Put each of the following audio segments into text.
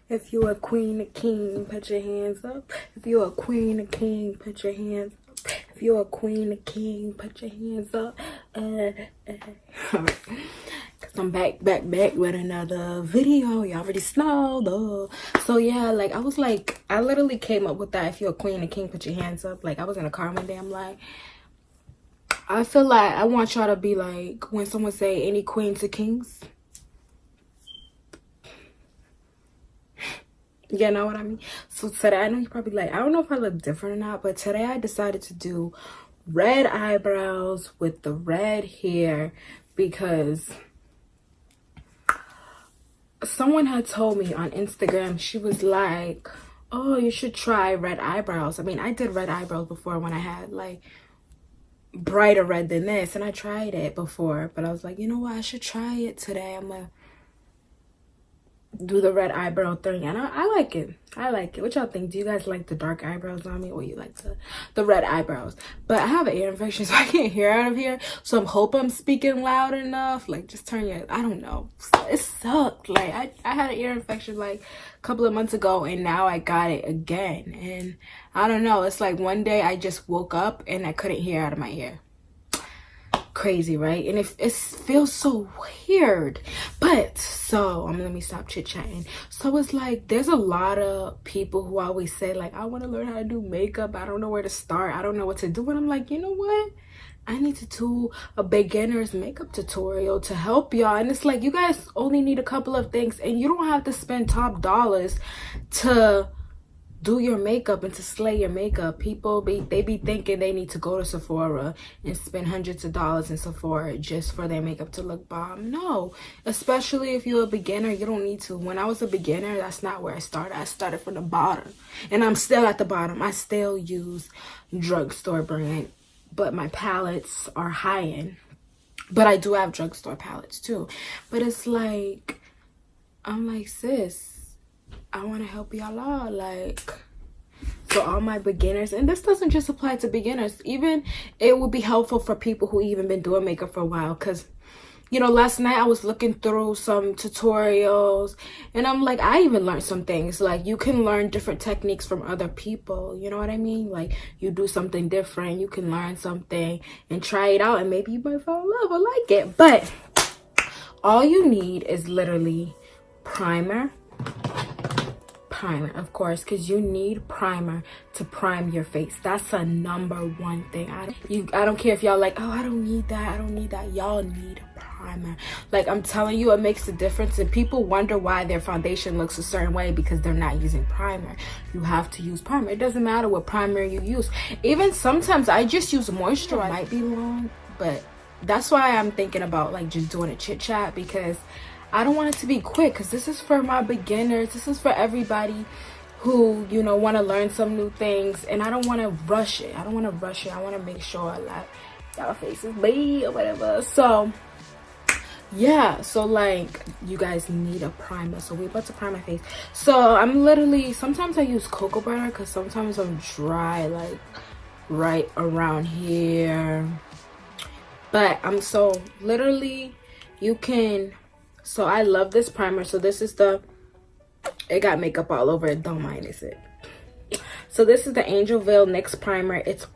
If you a queen or king, put your hands up. If you a queen or king, put your hands up. If you a queen or king, put your hands up. Cause I'm back with another video. You already know. So yeah, like I literally came up with that. If you're a queen or king, put your hands up. Like I was in a car one day. I'm like, I feel like I want y'all to be like, when someone say any queens or kings, you know what I mean? So today, I know you're probably like, I don't know if I look different or not, but today I decided to do red eyebrows with the red hair because someone had told me on Instagram, she was like, oh, you should try red eyebrows. I mean, I did red eyebrows before when I had like brighter red than this, and I tried it before, but I was like, you know what, I should try it today. I'm gonna do the red eyebrow thing, and I like it. What y'all think? Do you guys like the dark eyebrows on me, or you like the red eyebrows? But I have an ear infection, so I can't hear out of here, so I'm hoping I'm speaking loud enough. Like, just turn your, I don't know, it sucked. Like I had an ear infection like a couple of months ago, and now I got it again, and I don't know, it's like one day I just woke up and I couldn't hear out of my ear. Crazy, right? And it feels so weird. But so let me stop chit-chatting. So it's like there's a lot of people who always say like, I want to learn how to do makeup, I don't know where to start, I don't know what to do. And I'm like, you know what, I need to do a beginner's makeup tutorial to help y'all. And it's like, you guys only need a couple of things, and you don't have to spend top dollars to do your makeup and to slay your makeup. People they be thinking they need to go to Sephora and spend hundreds of dollars in Sephora just for their makeup to look bomb. No, especially if you're a beginner, you don't need to. When I was a beginner, that's not where I started. I started from the bottom, and I'm still at the bottom. I still use drugstore brand, but my palettes are high-end. But I do have drugstore palettes too. But it's like, I'm like, sis, I want to help y'all out. Like, so all my beginners, and this doesn't just apply to beginners, even it would be helpful for people who even been doing makeup for a while. Because, you know, last night I was looking through some tutorials, and I'm like, I even learned some things. Like, you can learn different techniques from other people, you know what I mean? Like, you do something different, you can learn something and try it out, and maybe you might fall in love or like it. But all you need is literally primer, of course, because you need primer to prime your face. That's a number one thing. I don't care if y'all like, oh, I don't need that. Y'all need primer. Like, I'm telling you, it makes a difference. And people wonder why their foundation looks a certain way because they're not using primer. You have to use primer. It doesn't matter what primer you use. Even sometimes I just use moisturizer. It might be long, but that's why I'm thinking about like just doing a chit chat, because I don't want it to be quick, because this is for my beginners. This is for everybody who, you know, want to learn some new things. And I don't want to rush it. I want to make sure like y'all face is big or whatever. So yeah, so like you guys need a primer. So we're about to prime my face. So I'm literally, sometimes I use cocoa butter because sometimes I'm dry like right around here. But I'm so literally, you can, so I love this primer. So this is it got makeup all over it, don't mind it. So this is the Angel Veil NYX primer. It's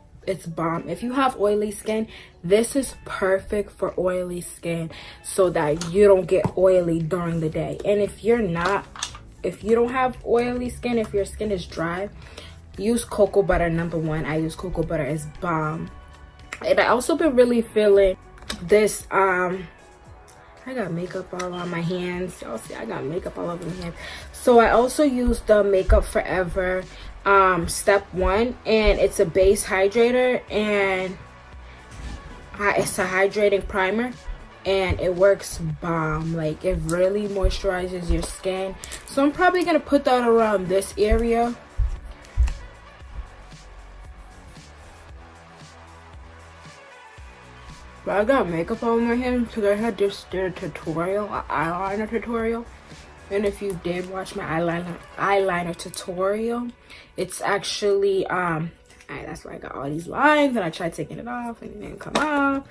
bomb. If you have oily skin, this is perfect for oily skin so that you don't get oily during the day. And if you don't have oily skin, if your skin is dry, use cocoa butter. Number one, I use cocoa butter. It's bomb. And I also been really feeling this I got makeup all on my hands. Y'all see I got makeup all over my hands. So I also use the Makeup Forever step 1, and it's a base hydrator, and it's a hydrating primer, and it works bomb. Like, it really moisturizes your skin. So I'm probably gonna put that around this area. But I got makeup on my hands because I had just did a tutorial, an eyeliner tutorial. And if you did watch my eyeliner tutorial, it's actually that's why I got all these lines, and I tried taking it off and it didn't come off.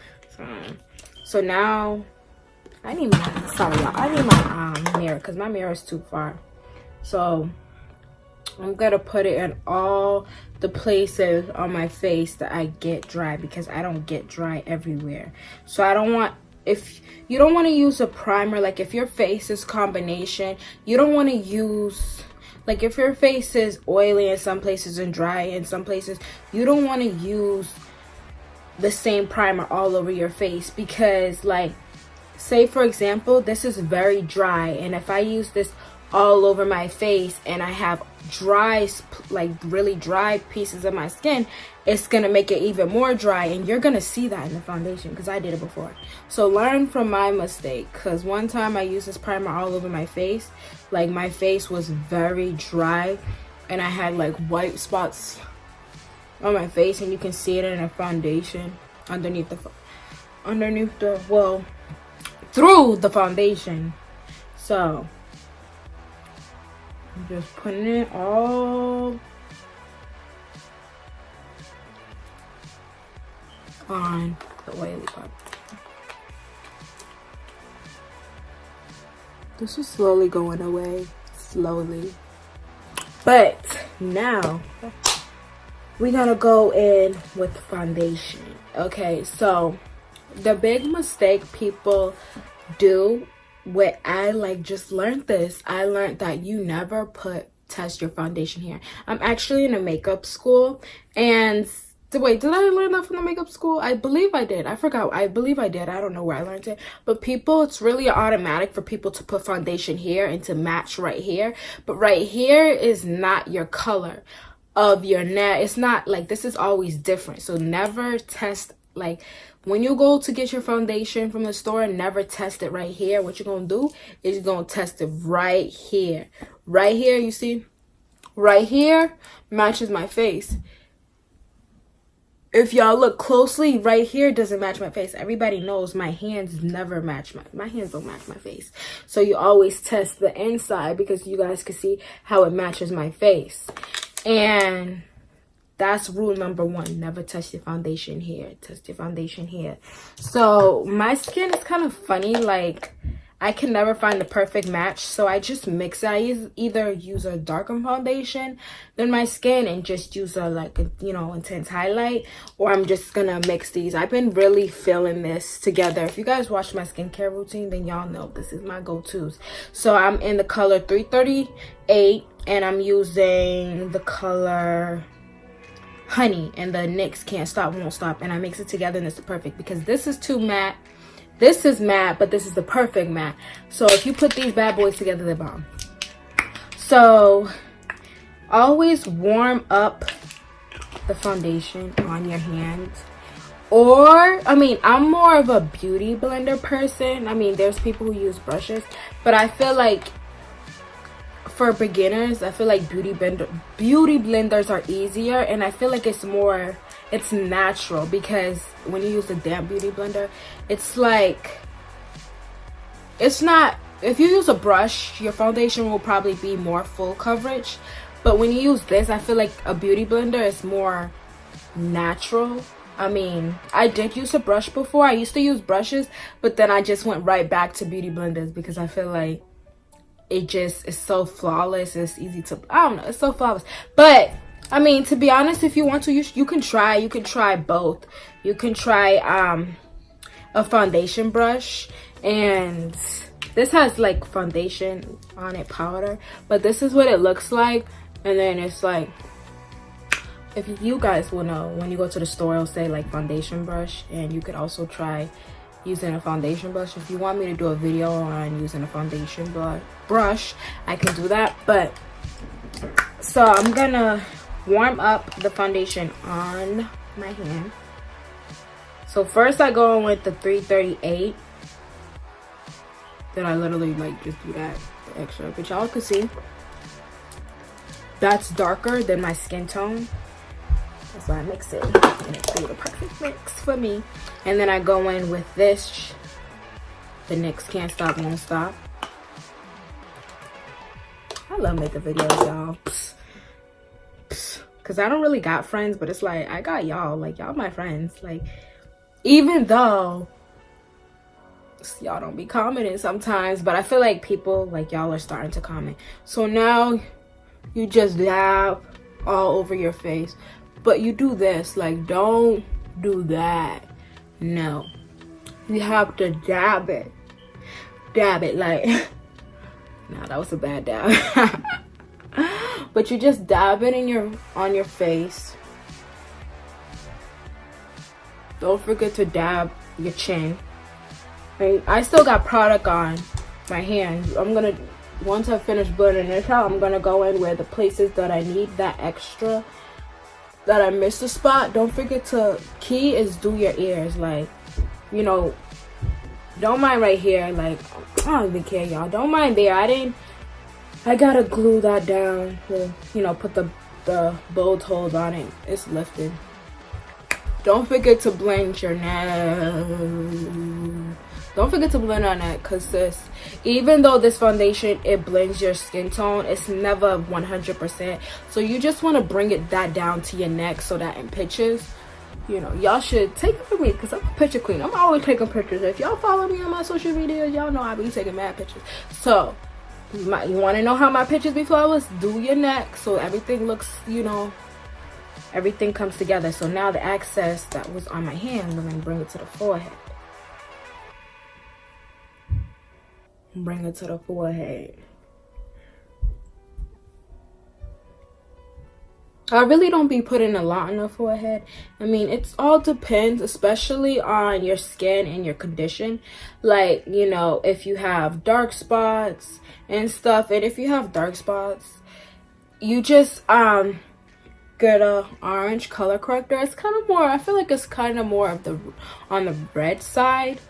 So now I need my, sorry y'all, I need my mirror because my mirror is too far. So I'm gonna put it in all the places on my face that I get dry, because I don't get dry everywhere. So I don't want, if you don't want to use a primer, like if your face is combination, you don't want to use, like if your face is oily in some places and dry in some places, you don't want to use the same primer all over your face. Because like, say for example, this is very dry, and if I use this all over my face and I have dry, like really dry pieces of my skin, it's gonna make it even more dry, and you're gonna see that in the foundation, because I did it before. So learn from my mistake, because one time I used this primer all over my face, like my face was very dry and I had like white spots on my face, and you can see it in the foundation underneath the well, through the foundation. So I'm just putting it all on the oily part. This is slowly going away, slowly. But now we're gonna go in with foundation. Okay, so the big mistake people do, what I like just learned this, I learned that you never test your foundation here. I'm actually in a makeup school, and wait, did I learn that from the makeup school? I believe I did. I forgot. I believe I did. I don't know where I learned it. But people, it's really automatic for people to put foundation here and to match right here. But right here is not your color of your neck. It's not like, this is always different. So never test, like when you go to get your foundation from the store, never test it right here. What you're going to do is you're going to test it right here. Right here, you see? Right here matches my face. If y'all look closely, right here doesn't match my face. Everybody knows my hands never match my hands don't match my face. So you always test the inside, because you guys can see how it matches my face. And that's rule number one. Never test your foundation here. Test your foundation here. So my skin is kind of funny. Like, I can never find the perfect match, so I just mix it. I either use a darker foundation than my skin and just use a intense highlight, or I'm just gonna mix these. I've been really feeling this together. If you guys watch my skincare routine, then y'all know this is my go-tos. So I'm in the color 338, and I'm using the color Honey and the NYX Can't Stop Won't Stop, and I mix it together, and it's perfect, because this is too matte. This is matte, but this is the perfect matte. So if you put these bad boys together, they're bomb. So always warm up the foundation on your hands. Or, I mean, I'm more of a beauty blender person. I mean, there's people who use brushes, but I feel like for beginners, I feel like beauty blenders are easier, and I feel like it's natural, because when you use a damp beauty blender, it's like, it's not, if you use a brush, your foundation will probably be more full coverage, but when you use this, I feel like a beauty blender is more natural. I mean, I did use a brush before. I used to use brushes, but then I just went right back to beauty blenders, because I feel like it just is so flawless. It's easy to, I don't know, it's so flawless. But I mean, to be honest, if you want to, you can try both. You can try a foundation brush, and this has like foundation on it, powder, but this is what it looks like. And then it's like, if you guys will know, when you go to the store, it'll say like foundation brush, and you could also try using a foundation brush. If you want me to do a video on using a foundation brush, I can do that. But so I'm gonna warm up the foundation on my hand. So first I go in with the 338. Then I literally like just do that for extra, but y'all can see that's darker than my skin tone. That's why I mix it, and it's the perfect mix for me. And then I go in with this, the NYX Can't Stop Won't Stop. I love making videos, y'all. Because I don't really got friends, but it's like, I got y'all. Like, y'all my friends. Like, even though y'all don't be commenting sometimes, but I feel like people like y'all are starting to comment. So now you just dab all over your face, but you do this, like, don't do that. No, you have to dab it like nah, that was a bad dab. But you just dab it on your face. Don't forget to dab your chin. I still got product on my hands. Once I finish blending this out, I'm gonna go in where the places that I need that extra, that I missed a spot. Don't forget to, key is do your ears, like, you know, don't mind right here, like, I don't even care, y'all. Don't mind there. I gotta glue that down, you know, put the bold hold on it. It's lifted. Don't forget to blend your neck. Don't forget to blend on that, because even though this foundation, it blends your skin tone, it's never 100%. So you just want to bring that down to your neck so that in pictures, you know, y'all should take it from me, because I'm a picture queen. I'm always taking pictures. If y'all follow me on my social media, y'all know I be taking mad pictures. So you want to know how my pictures be flawless? Do your neck so everything looks, you know, everything comes together. So now the excess that was on my hand, I'm going to bring it to the forehead. Bring it to the forehead. I really don't be putting a lot on the forehead. I mean, it's all depends, especially on your skin and your condition. Like, you know, if you have dark spots and stuff, and if you have dark spots, you just get a orange color corrector. It's kind of more, I feel like it's kind of more of on the red side.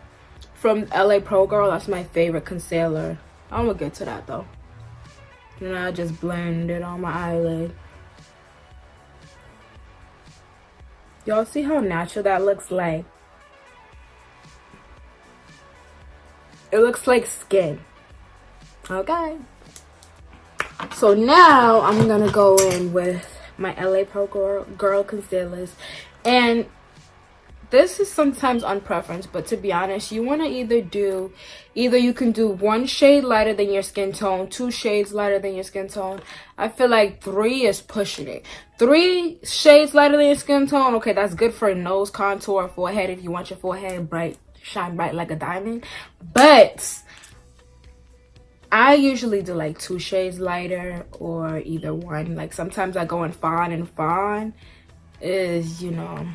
From LA Pro Girl, that's my favorite concealer. I'm gonna get to that though. And I just blend it on my eyelid. Y'all see how natural that looks like? It looks like skin. Okay. So now I'm gonna go in with my LA Pro Girl concealers. And this is sometimes on preference, but to be honest, you want to either you can do 1 shade lighter than your skin tone, 2 shades lighter than your skin tone. I feel like 3 is pushing it. 3 shades lighter than your skin tone, okay, that's good for nose contour, forehead, if you want your forehead bright, shine bright like a diamond. But I usually do like 2 shades lighter, or either 1. Like sometimes I go in fawn, and fawn is, you know,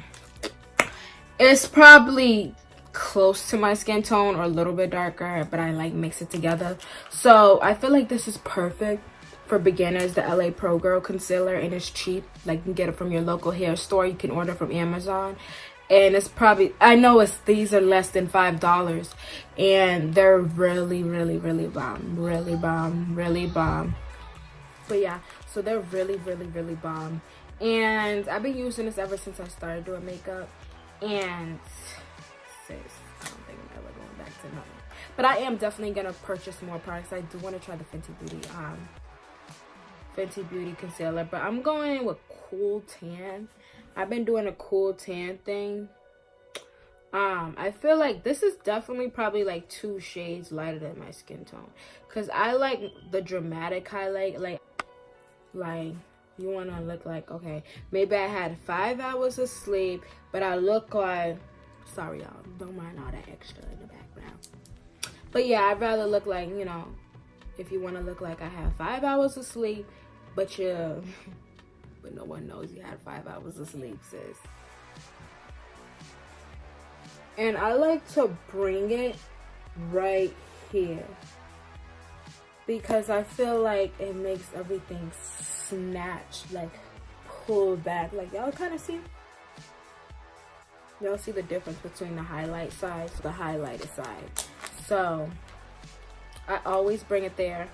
it's probably close to my skin tone or a little bit darker, but I like mix it together. So I feel like this is perfect for beginners, the LA Pro Girl concealer, and it's cheap. Like you can get it from your local hair store. You can order from Amazon, and it's probably, I know these are less than $5, and they're really, really, really bomb, really bomb, really bomb. But yeah, so they're really, really, really bomb, and I've been using this ever since I started doing makeup. And sis, I don't think I'm ever going back to nothing. But I am definitely gonna purchase more products. I do want to try the Fenty Beauty concealer, but I'm going in with Cool Tan. I've been doing a Cool Tan thing. I feel like this is definitely probably like 2 shades lighter than my skin tone, because I like the dramatic highlight. Like you want to look like, okay, maybe I had 5 hours of sleep, but I look like, sorry y'all, don't mind all that extra in the background. But yeah, I'd rather look like, you know, if you want to look like I have 5 hours of sleep, but but no one knows you had 5 hours of sleep, sis. And I like to bring it right here, because I feel like it makes everything snatch, like pull back. Like y'all kind of see, y'all see the difference between the highlight side to the highlighted side. So I always bring it there.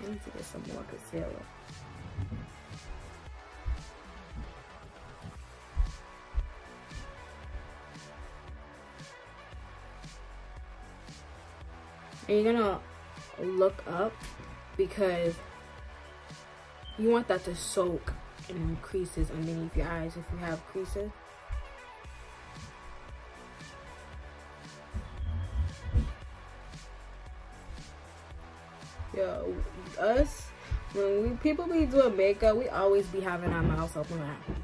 I need to get some more concealer. And you're gonna look up, because you want that to soak in creases underneath your eyes if you have creases. Yo, us, when people be doing makeup, we always be having our mouths open out.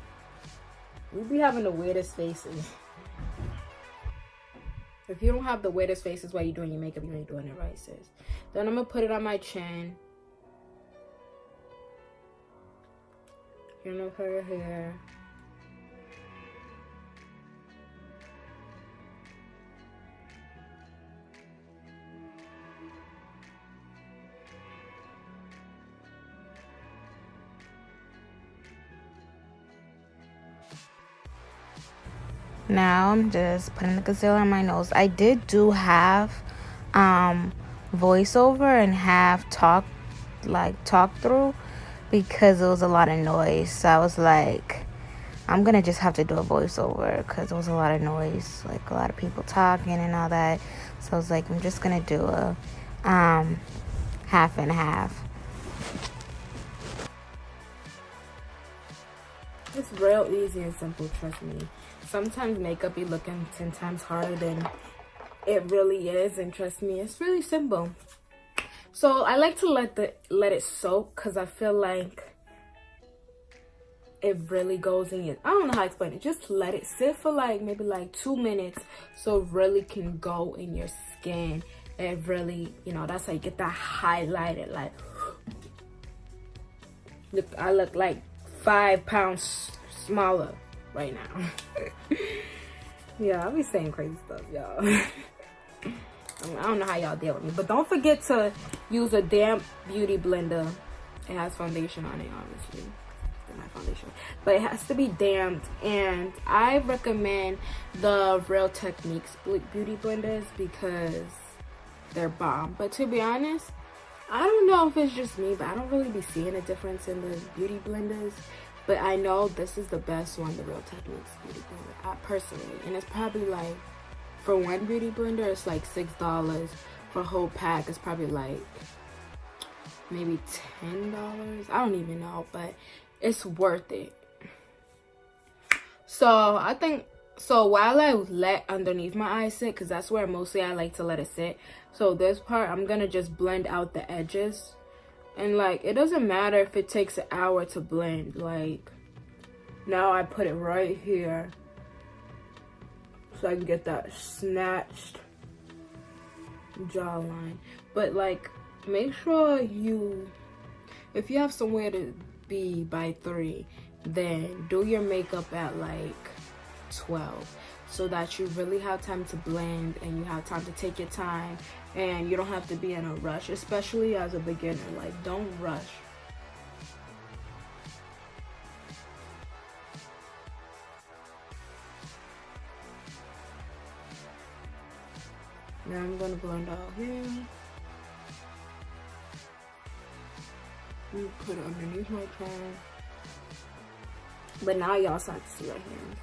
We be having the weirdest faces. If you don't have the weirdest faces while you're doing your makeup, you ain't doing it right, sis. Then I'm gonna put it on my chin. Gonna put her hair. Now I'm just putting the concealer on my nose. I did do half voiceover and half talk through because it was a lot of noise. So I was like, I'm gonna just have to do a voiceover because there was a lot of noise, like a lot of people talking and all that. So I was like, I'm just gonna do a half and half. It's real easy and simple, trust me. Sometimes makeup be looking 10 times harder than it really is, and trust me, it's really simple. So I like to let it soak because I feel like it really goes in your, I don't know how to explain it. Just let it sit for like maybe like 2 minutes so it really can go in your skin. It really, you know, that's how you get that highlighted. Like, look, I look like 5 pounds smaller right now. Yeah, I'll be saying crazy stuff, y'all. I don't know how y'all deal with me, but don't forget to use a damp beauty blender. It has foundation on it, obviously. My foundation, but it has to be damped, and I recommend the Real Techniques beauty blenders because they're bomb. But to be honest, I don't know if it's just me, but I don't really be seeing a difference in the beauty blenders. But I know this is the best one, the Real Techniques beauty blender, personally. And it's probably like, for one beauty blender, it's like $6. For a whole pack, it's probably like maybe $10. I don't even know, but it's worth it. So I think, so while I let underneath my eyes sit, because that's where mostly I like to let it sit. So this part, I'm gonna just blend out the edges. And like, it doesn't matter if it takes an hour to blend. Like, now I put it right here so I can get that snatched jawline. But like, make sure if you have somewhere to be by 3, then do your makeup at like 12, so that you really have time to blend and you have time to take your time and you don't have to be in a rush, especially as a beginner. Like, don't rush. Now I'm gonna blend out here. Put it underneath my chin. But now y'all start to see right here.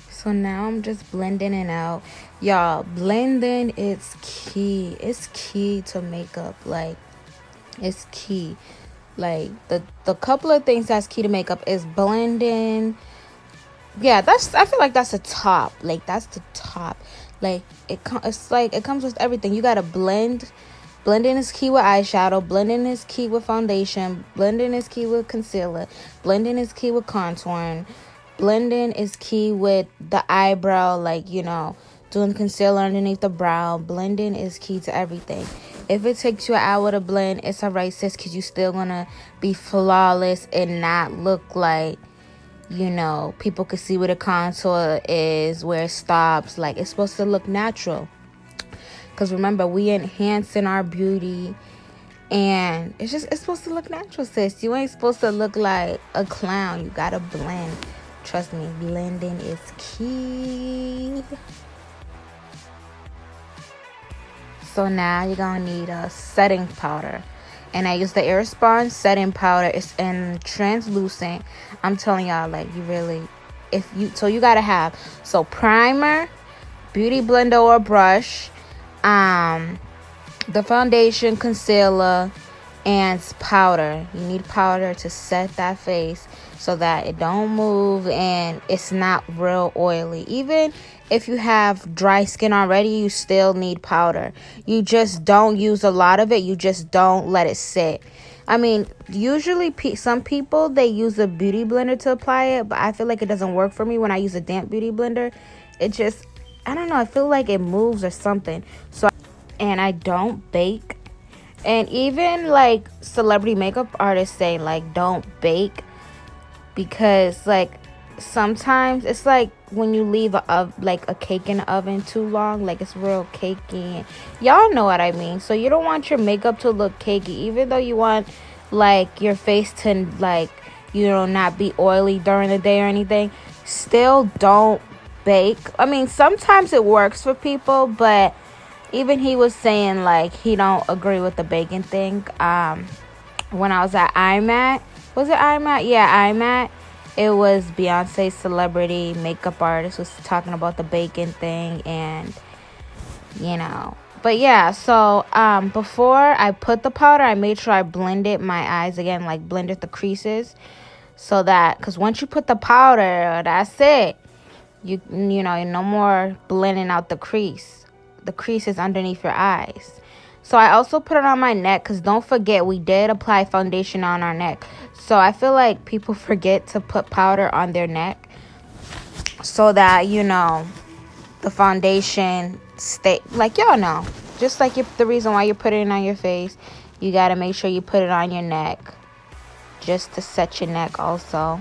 So now I'm just blending it out. Y'all, blending is key. It's key to makeup. Like, it's key. Like, the couple of things that's key to makeup is blending. Yeah, I feel like that's the top. Like, that's the top. Like, it's like it comes with everything. You gotta blend. Blending is key with eyeshadow. Blending is key with foundation. Blending is key with concealer. Blending is key with contouring. Blending is key with the eyebrow, like, you know, doing concealer underneath the brow. Blending is key to everything. If it takes you an hour to blend, it's alright, sis, because you're still gonna be flawless and not look like, you know, people can see where the contour is, where it stops. Like, it's supposed to look natural. Because remember, we enhancing our beauty, and it's supposed to look natural, sis. You ain't supposed to look like a clown. You gotta blend. Trust me, blending is key. So now you're gonna need a setting powder. And I use the Airspun setting powder. It's in translucent. I'm telling y'all, like, you really, so you gotta have, so primer, beauty blender or brush, the foundation, concealer, and powder. You need powder to set that face. so that it don't move and it's not real oily. Even if you have dry skin already, you still need powder. You just don't use a lot of it. You just don't let it sit. I mean, usually some people, they use a beauty blender to apply it, but I feel like it doesn't work for me when I use a damp beauty blender. It just, I don't know, I feel like it moves or something. So, and I don't bake. And even like celebrity makeup artists say like don't bake, because like sometimes it's like when you leave like a cake in the oven too long, like it's real cakey. Y'all know what I mean. So you don't want your makeup to look cakey, even though you want like your face to like, you know, not be oily during the day or anything. Still don't bake. I mean, sometimes it works for people, but even he was saying like he don't agree with the baking thing. When I was at IMAT, was it IMAT? Yeah, IMAT. It was Beyonce's celebrity makeup artist was talking about the baking thing, and you know. But yeah, so before I put the powder, I made sure I blended my eyes again, like blended the creases, so that, because once you put the powder, that's it. You know, no more blending out the crease. The crease is underneath your eyes. So I also put it on my neck, because don't forget, we did apply foundation on our neck. So I feel like people forget to put powder on their neck, so that, you know, the foundation stay, like, y'all know, just like the reason why you're putting it on your face, you got to make sure you put it on your neck, just to set your neck also.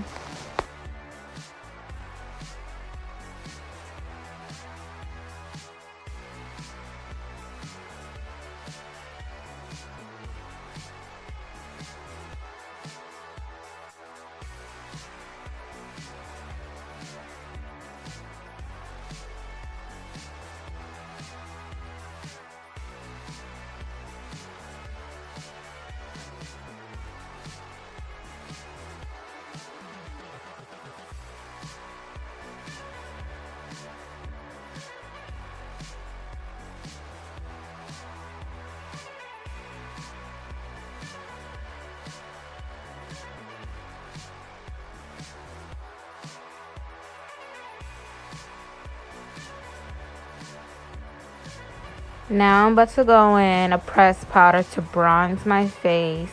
Now I'm about to go in a pressed powder to bronze my face.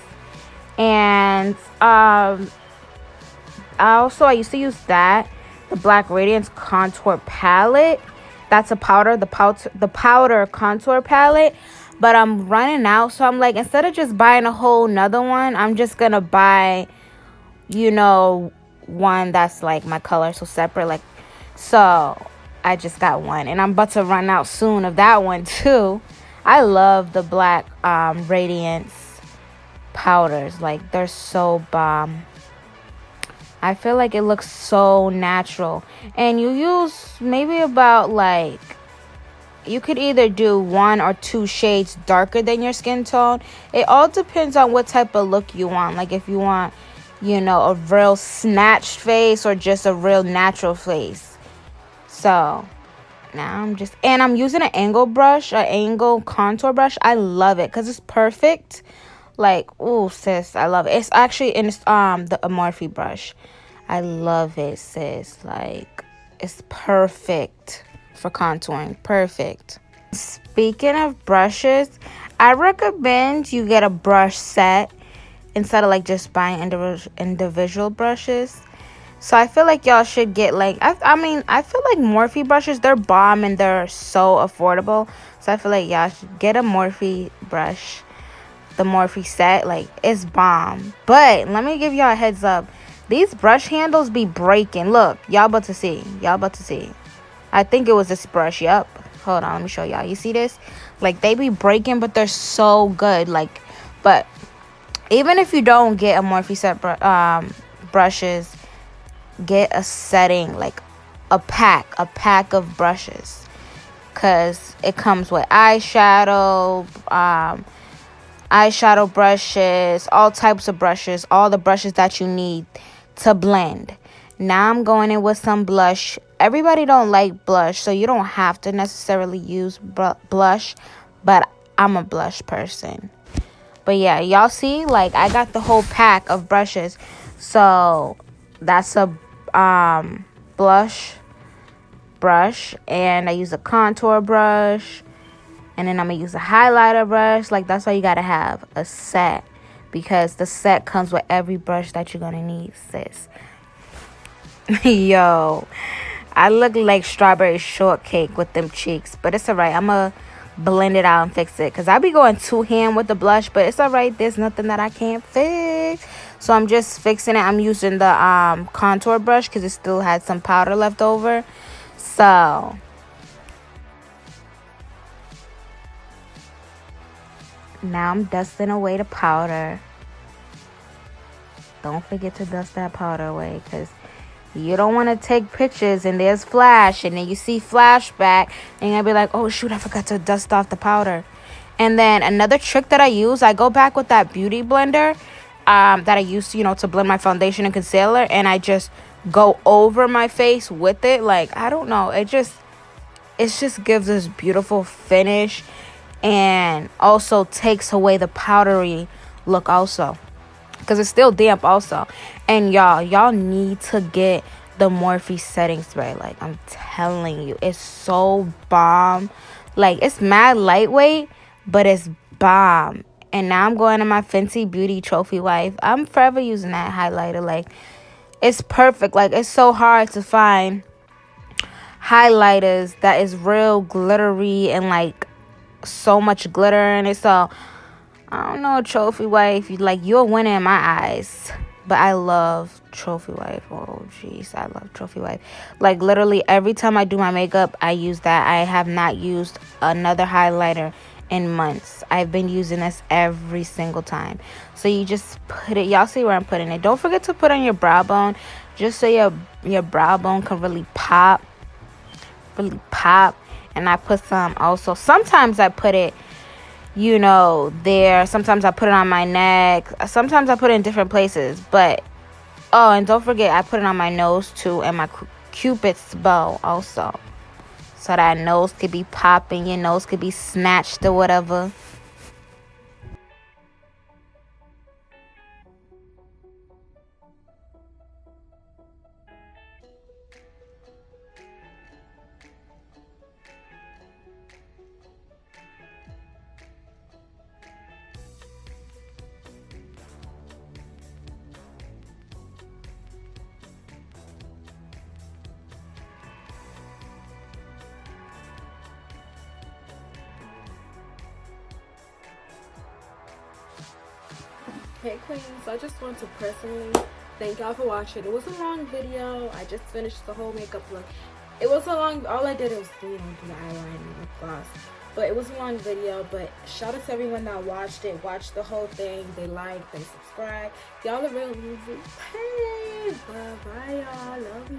And I used to use that, the Black Radiance Contour Palette. That's a powder, the powder contour palette. But I'm running out, so I'm like, instead of just buying a whole nother one, I'm just gonna buy, you know, one that's like my color, so separate. Like, so I just got one, and I'm about to run out soon of that one too. I love the Black Radiance powders. Like, they're so bomb. I feel like it looks so natural. And you use maybe about like, you could either do 1 or 2 shades darker than your skin tone. It all depends on what type of look you want. Like, if you want, you know, a real snatched face or just a real natural face. So now I'm using an angle brush, an angle contour brush. I love it because it's perfect. Like, ooh, sis, I love it. It's actually in the Morphe brush. I love it, sis. Like, it's perfect for contouring. Perfect. Speaking of brushes, I recommend you get a brush set instead of like just buying individual brushes. So I feel like y'all should get like, I mean, I feel like Morphe brushes, they're bomb and they're so affordable. So I feel like y'all should get a Morphe brush. The Morphe set, like, it's bomb. But let me give y'all a heads up. These brush handles be breaking. Look, y'all about to see. I think it was this brush. Yep. Hold on, let me show y'all. You see this? Like, they be breaking, but they're so good. Like, but even if you don't get a Morphe set brushes, get a setting, like a pack of brushes, because it comes with eyeshadow brushes, all types of brushes, all the brushes that you need to blend. Now I'm going in with some blush. Everybody don't like blush, so you don't have to necessarily use blush, but I'm a blush person. But yeah, y'all see, like, I got the whole pack of brushes. So that's a blush brush, and I use a contour brush, and then I'm gonna use a highlighter brush. Like, that's why you gotta have a set, because the set comes with every brush that you're gonna need, sis. Yo, I look like strawberry shortcake with them cheeks, but it's alright. I'm gonna blend it out and fix it, because I be going too ham with the blush, but it's alright. There's nothing that I can't fix. So I'm just fixing it. I'm using the contour brush because it still had some powder left over. So now I'm dusting away the powder. Don't forget to dust that powder away, because you don't want to take pictures and there's flash, and then you see flashback, and you'll be like, oh shoot, I forgot to dust off the powder. And then another trick that I use, I go back with that beauty blender that I used, to blend my foundation and concealer, and I just go over my face with it. Like, I don't know, it just gives this beautiful finish, and also takes away the powdery look also, because it's still damp also. And y'all need to get the Morphe setting spray. Like, I'm telling you, it's so bomb. Like, it's mad lightweight, but it's bomb. And now I'm going to my Fenty Beauty Trophy Wife. I'm forever using that highlighter. Like, it's perfect. Like, it's so hard to find highlighters that is real glittery and like so much glitter in it. So I don't know, Trophy Wife, you're a winner in my eyes. But I love Trophy Wife. Oh jeez, I love Trophy Wife. Like, literally every time I do my makeup, I use that. I have not used another highlighter in months. I've been using this every single time. So you just put it, y'all see where I'm putting it. Don't forget to put on your brow bone, just so your brow bone can really pop. And I put some also. Sometimes I put it there. Sometimes I put it on my neck. Sometimes I put it in different places. But and don't forget, I put it on my nose too, and my Cupid's bow also, so that nose could be popping, your nose could be snatched or whatever. Hey queens, I just want to personally thank y'all for watching. It was a long video. I just finished the whole makeup look. It was a long, all I did was do the eyeliner and lip gloss. But it was a long video. But shout out to everyone that watched it, watched the whole thing. They liked, they subscribed. Y'all are real. Hey, bye y'all, love you.